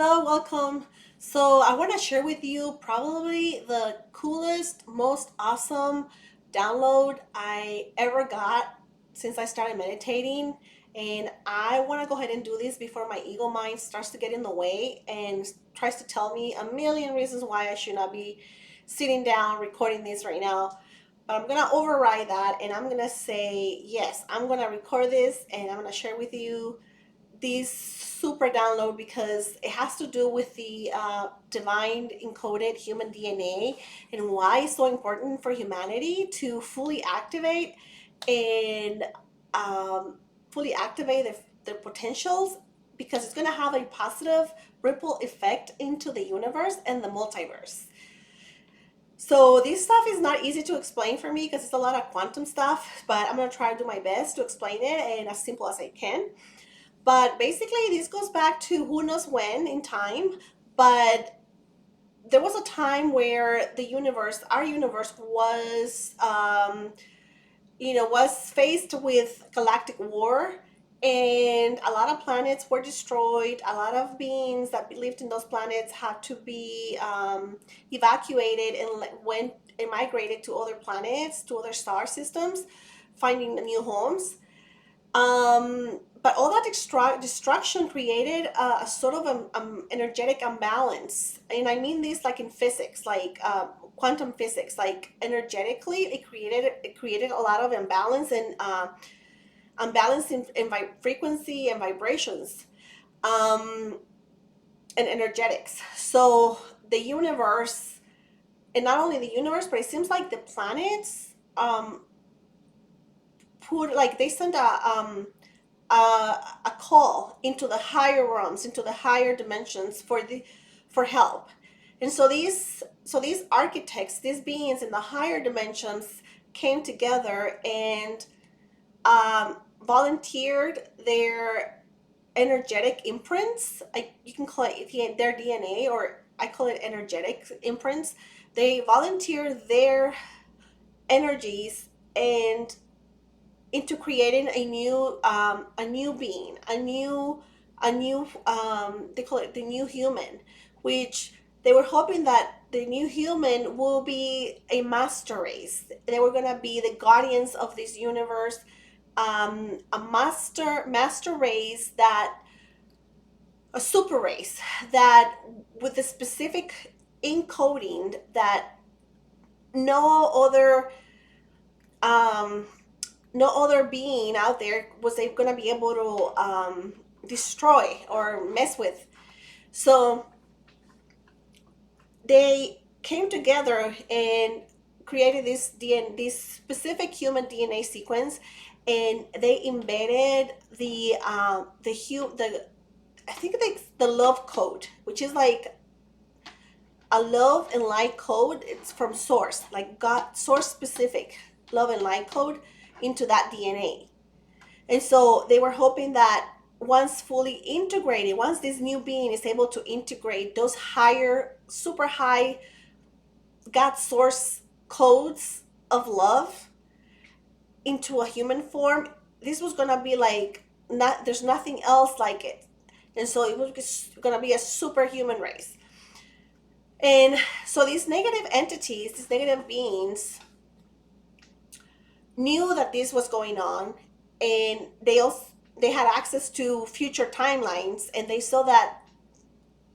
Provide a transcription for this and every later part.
Hello, welcome. So, I want to share with you probably the coolest, most awesome download I ever got since I started meditating. And I want to go ahead and do this before my ego mind starts to get in the way and tries to tell me a million reasons why I should not be sitting down recording this right now. But I'm going to override that and I'm going to say, yes, I'm going to record this and I'm going to share with you this super download because it has to do with the divine encoded human DNA and why it's so important for humanity to and um, fully activate their potentials because it's going to have a positive ripple effect into the universe and the multiverse. So this stuff is not easy to explain for me because it's a lot of quantum stuff, but I'm going to try to do my best to explain it and as simple as I can. But basically, this goes back to who knows when in time. But there was a time where our universe was faced with galactic war, and a lot of planets were destroyed. A lot of beings that lived in those planets had to be evacuated and went and migrated to other planets, to other star systems, finding new homes. But all that destruction created a sort of energetic imbalance, and I mean this like in physics, like quantum physics. Like energetically, it created a lot of imbalance and imbalance in frequency and vibrations, um, and energetics. So the universe, and not only the universe, but it seems like the planets put like they sent a call into the higher realms, into the higher dimensions for help. And so these architects, these beings in the higher dimensions, came together and volunteered their energetic imprints. You can call it their DNA, or I call it energetic imprints. They volunteer their energies and into creating a new being, they call it the new human, which they were hoping that the new human will be a master race. They were gonna be the guardians of this universe, a master race, that a super race that with a specific encoding that no other um, no other being out there was going to be able to destroy or mess with. So they came together and created this specific human DNA sequence, and they embedded the I think it's the love code, which is like a love and light code. It's from source, like God, source specific love and light code into that DNA. And so they were hoping that once fully integrated, once this new being is able to integrate those higher, super high God source codes of love into a human form, this was gonna be like, not there's nothing else like it. And so it was gonna be a superhuman race. And so these negative entities, these negative beings, knew that this was going on, and they had access to future timelines, and they saw that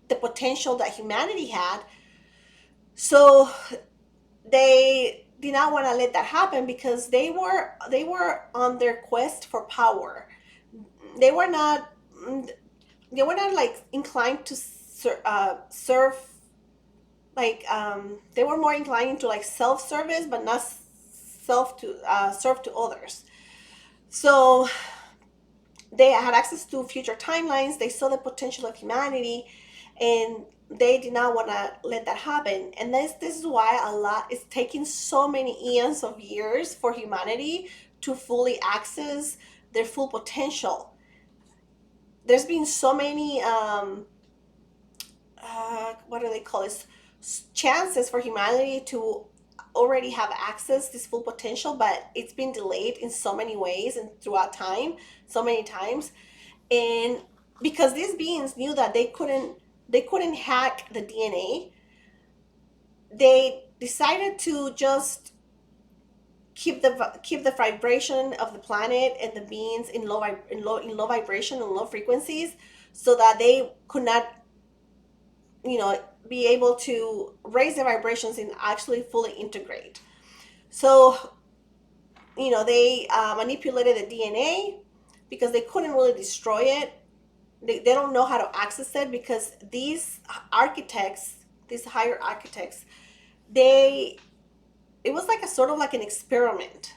the potential that humanity had. So they did not want to let that happen because they were on their quest for power. They were not they were not like inclined to serve, like they were more inclined to like self-service, but not self to serve to others. So they had access to future timelines. They saw the potential of humanity, and they did not want to let that happen. And this is why a lot is taking so many eons of years for humanity to fully access their full potential. There's been so many what do they call this, chances for humanity to already have access this full potential, but it's been delayed in so many ways and throughout time, so many times. And because these beings knew that they couldn't they couldn't hack the DNA. They decided to just keep the vibration of the planet and the beings in low vibration and low frequencies, so that they could not, you know, be able to raise their vibrations and actually fully integrate. So, they manipulated the DNA because they couldn't really destroy it. They don't know how to access it, because these higher architects, they it was like a sort of like an experiment.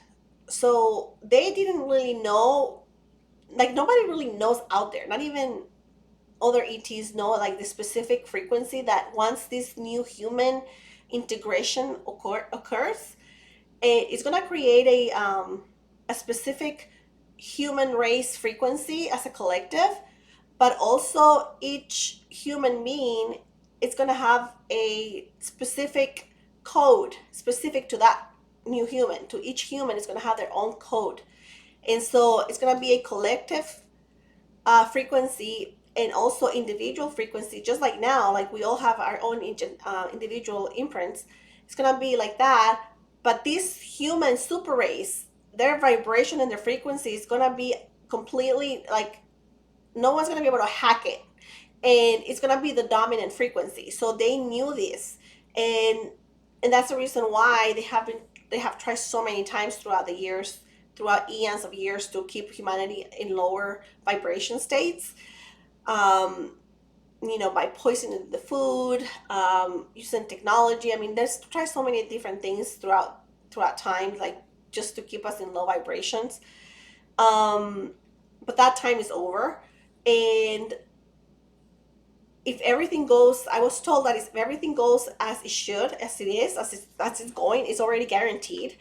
So they didn't really know, like nobody really knows out there, not even other ETs know like the specific frequency that once this new human integration occurs, it's going to create a specific human race frequency as a collective, but also each human being, it's going to have a specific code specific to that new human. To each human, it's going to have their own code. And so it's going to be a collective frequency, and also individual frequency, just like now, like we all have our own individual imprints. It's going to be like that. But this human super race, their vibration and their frequency is going to be completely like, no one's going to be able to hack it, and it's going to be the dominant frequency. So they knew this, and that's the reason why they have tried so many times throughout the years, throughout eons of years, to keep humanity in lower vibration states. um, by poisoning the food, using technology. I mean, there's try so many different things throughout time, like just to keep us in low vibrations. um, but that time is over. And if everything goes, I was told that if everything goes as it should, as it is, as it's going, it's already guaranteed.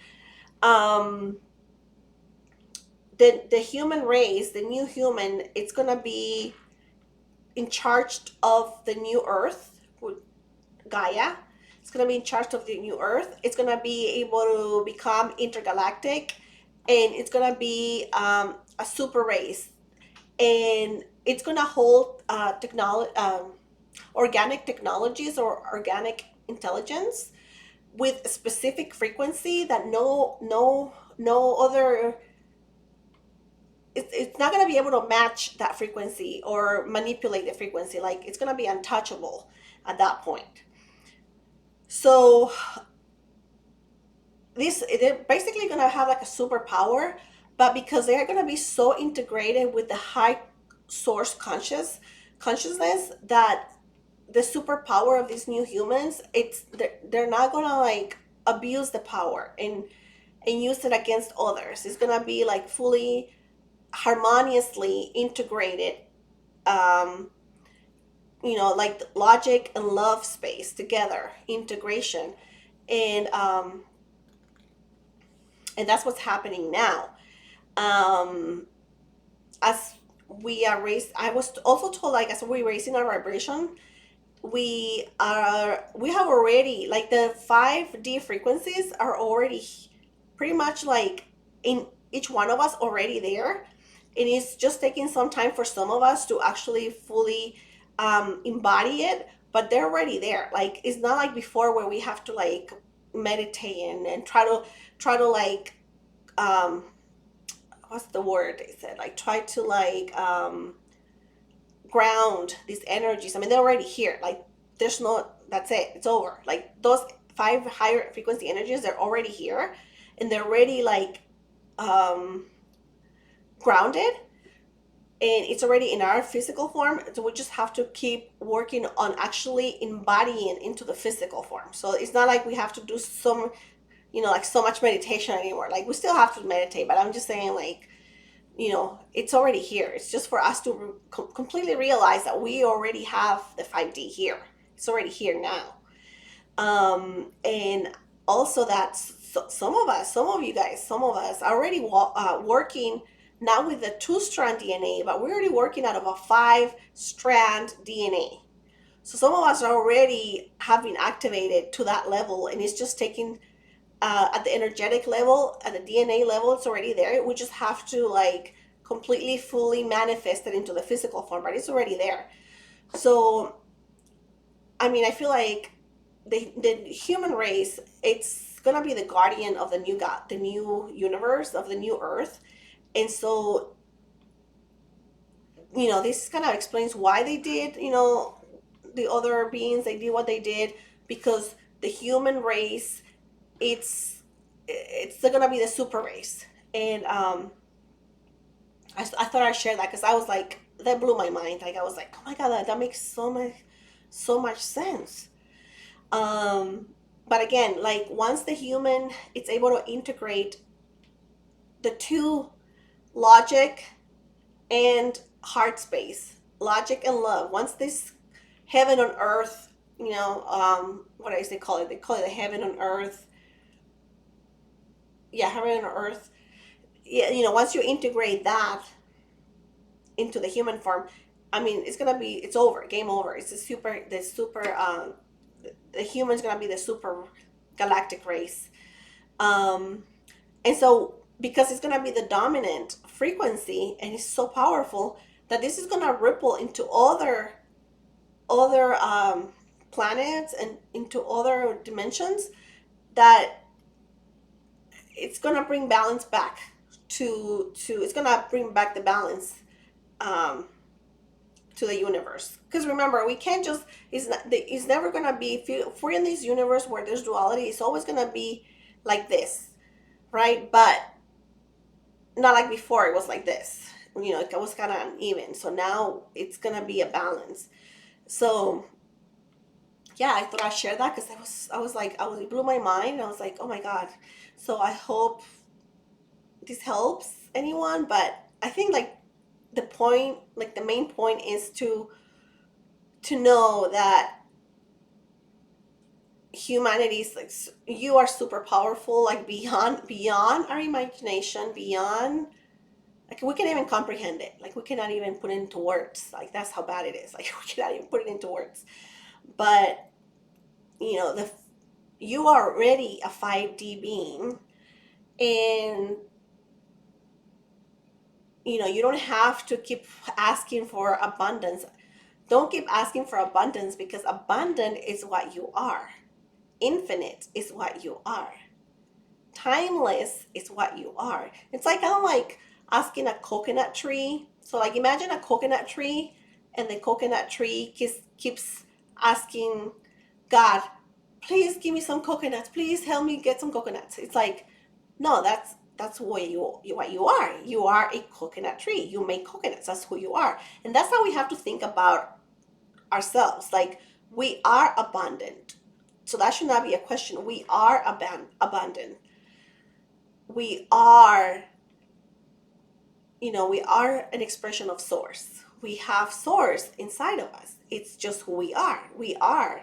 um, the human race, the new human, it's gonna be in charge of the new Earth, Gaia. It's gonna be in charge of the new Earth. It's gonna be able to become intergalactic, and it's gonna be a super race, and it's gonna hold technology, organic technologies or organic intelligence with a specific frequency that no other, it's not going to be able to match that frequency or manipulate the frequency. Like, it's going to be untouchable at that point. So they're basically going to have like a superpower, but because they are going to be so integrated with the high source consciousness, that the superpower of these new humans, they're not going to like abuse the power and use it against others. It's going to be like fully harmoniously integrated, um, like logic and love space together, integration. And um, and that's what's happening now. As we are raised, I was also told, like, as we're raising our vibration, we have already, like, the 5D frequencies are already pretty much like in each one of us already there. And it's just taking some time for some of us to actually fully embody it, but they're already there. Like, it's not like before where we have to like meditate and try to like, um what's the word they said, like try to like ground these energies. I mean, they're already here. Like, there's no, that's it, it's over. Like, those 5 higher frequency energies, they're already here, and they're already like um grounded, and it's already in our physical form. So we just have to keep working on actually embodying into the physical form. So it's not like we have to do some, like so much meditation anymore. Like, we still have to meditate, but I'm just saying, like, it's already here. It's just for us to completely realize that we already have the 5D here. It's already here now. And also that some of you guys, some of us are already working not with the 2-strand DNA, but we're already working out of a 5-strand DNA. So some of us are already have been activated to that level, and it's just taking, at the energetic level, at the DNA level, it's already there. We just have to like completely fully manifest it into the physical form, but it's already there. So I mean, I feel like the human race, it's gonna be the guardian of the new God, the new universe, of the new Earth. And so, this kind of explains why they did, the other beings, they did what they did, because the human race, it's gonna be the super race. And I thought I'd share that because I was like, that blew my mind. Like I was like, oh my god, that makes so much sense. Um, but again, like once the human it's able to integrate the two, logic and heart space, logic and love. Once this heaven on earth, what do I say call it? They call it the heaven on earth. Yeah, heaven on earth. Yeah, once you integrate that into the human form, I mean, it's over, game over. It's the human's gonna be the super galactic race. Um, and so because it's gonna be the dominant frequency and it's so powerful that this is gonna ripple into other planets and into other dimensions, that it's gonna bring balance back to it's gonna bring back the balance um, to the universe. Because remember, we can't just it's never gonna be, if we're in this universe where there's duality, it's always gonna be like this, right? But not like before. It was like this. It was kind of uneven. So now it's gonna be a balance. So yeah, I thought I'd share that because it blew my mind. I was like, oh my god. So I hope this helps anyone. But I think like the main point is to know that humanity is like, you are super powerful, like beyond our imagination, beyond, like we can't even comprehend it, like we cannot even put it into words, like that's how bad it is, like we cannot even put it into words. But the you are already a 5D being, and you don't have to keep asking for abundance. Don't keep asking for abundance, because abundant is what you are, infinite is what you are, timeless is what you are. It's like kind of like asking a coconut tree. So like imagine a coconut tree, and the coconut tree keeps asking God, please give me some coconuts. Please help me get some coconuts. It's like, no, that's what you are. You are a coconut tree. You make coconuts. That's who you are. And that's how we have to think about ourselves. Like we are abundant. So that should not be a question. We are abundant. We are, we are an expression of source. We have source inside of us. It's just who we are. We are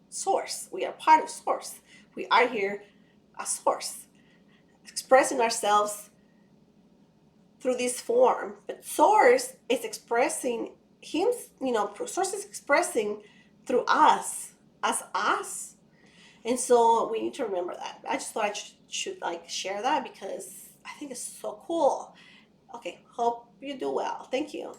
source. We are part of source. We are here as source, expressing ourselves through this form. But source is expressing him, source is expressing through us, as us. And so we need to remember that. I just thought I should like share that because I think it's so cool. Okay, hope you do well. Thank you.